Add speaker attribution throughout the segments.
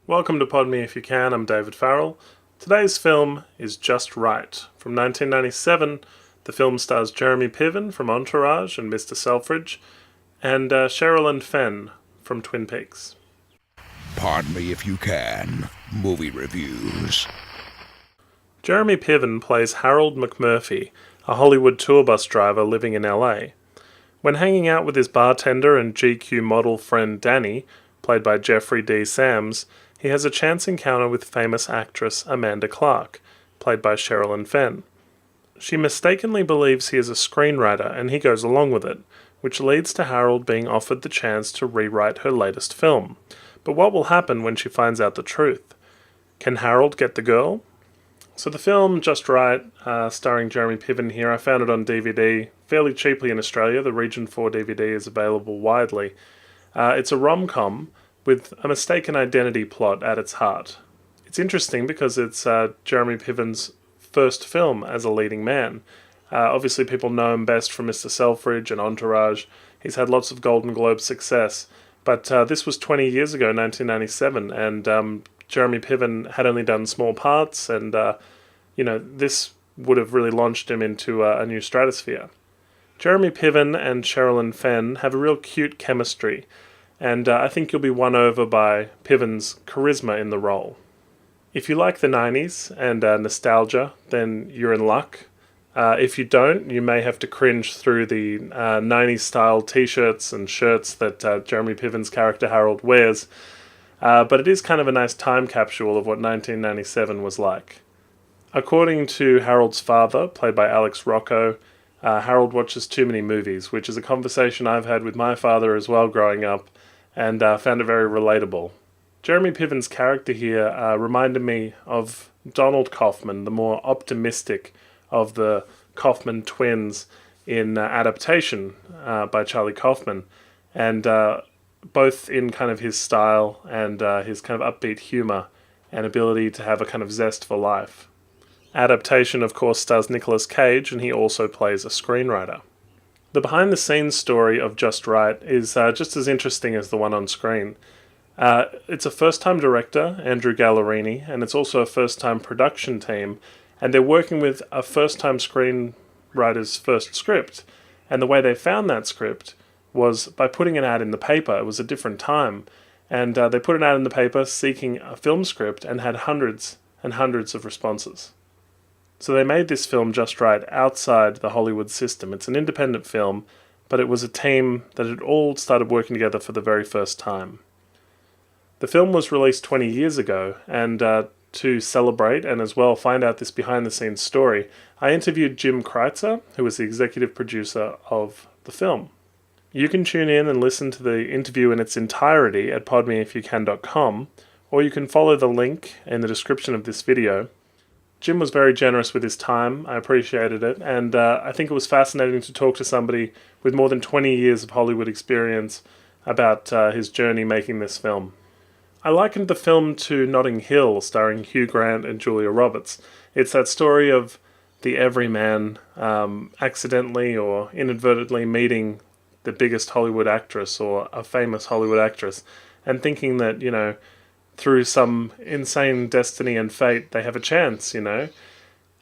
Speaker 1: Welcome to Pod Me If You Can, I'm David Farrell. Today's film is Just Right. From 1997, the film stars Jeremy Piven from Entourage and Mr. Selfridge, and Sherilyn Fenn from Twin Peaks.
Speaker 2: Pod Me If You Can, movie reviews.
Speaker 1: Jeremy Piven plays Harold McMurphy, a Hollywood tour bus driver living in LA. When hanging out with his bartender and GQ model friend Danny, played by Jeffrey D. Sams, he has a chance encounter with famous actress Amanda Clarke, played by Sherilyn Fenn. She mistakenly believes he is a screenwriter and he goes along with it, which leads to Harold being offered the chance to rewrite her latest film. But what will happen when she finds out the truth? Can Harold get the girl? So the film, Just Right, starring Jeremy Piven here, I found it on DVD fairly cheaply in Australia. The Region 4 DVD is available widely. It's a rom-com with a mistaken identity plot at its heart. It's interesting because it's Jeremy Piven's first film as a leading man. Obviously people know him best from Mr. Selfridge and Entourage. He's had lots of Golden Globe success. But this was 20 years ago, 1997, and Jeremy Piven had only done small parts, and this would have really launched him into a new stratosphere. Jeremy Piven and Sherilyn Fenn have a real cute chemistry, and I think you'll be won over by Piven's charisma in the role. If you like the 90s and nostalgia, then you're in luck. If you don't, you may have to cringe through the 90s style t-shirts and shirts that Jeremy Piven's character Harold wears. But it is kind of a nice time capsule of what 1997 was like. According to Harold's father, played by Alex Rocco, Harold watches too many movies, which is a conversation I've had with my father as well growing up, and found it very relatable. Jeremy Piven's character here reminded me of Donald Kaufman, the more optimistic of the Kaufman twins in Adaptation by Charlie Kaufman, and both in kind of his style and his kind of upbeat humour and ability to have a kind of zest for life. Adaptation, of course, stars Nicolas Cage, and he also plays a screenwriter. The behind-the-scenes story of Just Right is just as interesting as the one on screen. It's a first-time director, Andrew Gallerini, and it's also a first-time production team, and they're working with a first-time screenwriter's first script. And the way they found that script was by putting an ad in the paper. It was a different time. And they put an ad in the paper seeking a film script and had hundreds and hundreds of responses. So they made this film Just Right outside the Hollywood system. It's an independent film, but it was a team that had all started working together for the very first time. The film was released 20 years ago, and to celebrate and as well find out this behind-the-scenes story, I interviewed Jim Kreitzer, who was the executive producer of the film. You can tune in and listen to the interview in its entirety at podmeifyoucan.com, or you can follow the link in the description of this video. Jim was very generous with his time, I appreciated it, and I think it was fascinating to talk to somebody with more than 20 years of Hollywood experience about his journey making this film. I likened the film to Notting Hill, starring Hugh Grant and Julia Roberts. It's that story of the everyman accidentally or inadvertently meeting the biggest Hollywood actress or a famous Hollywood actress and thinking that, through some insane destiny and fate, they have a chance,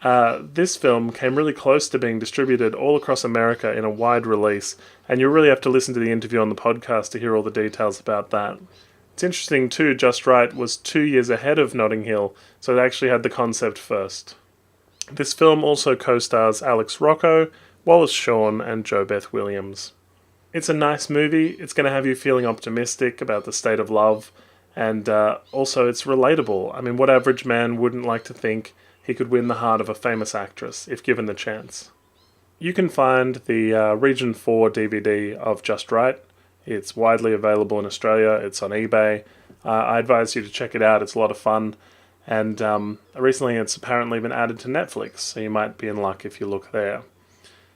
Speaker 1: This film came really close to being distributed all across America in a wide release, and you really have to listen to the interview on the podcast to hear all the details about that. It's interesting too, Just Right was 2 years ahead of Notting Hill, so it actually had the concept first. This film also co-stars Alex Rocco, Wallace Shawn, and Jo Beth Williams. It's a nice movie. It's going to have you feeling optimistic about the state of love, and also it's relatable. I mean, what average man wouldn't like to think he could win the heart of a famous actress if given the chance? You can find the Region 4 DVD of Just Right. It's widely available in Australia. It's on eBay. I advise you to check it out. It's a lot of fun. And recently it's apparently been added to Netflix, so you might be in luck if you look there.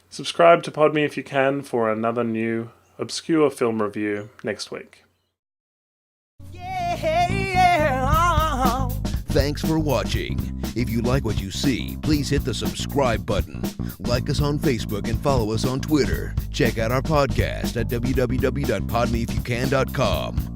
Speaker 1: Subscribe to Pod Me If You Can for another new obscure film review next week.
Speaker 2: Thanks for watching. If you like what you see, please hit the subscribe button. Like us on Facebook and follow us on Twitter. Check out our podcast at www.podmeifyoucan.com.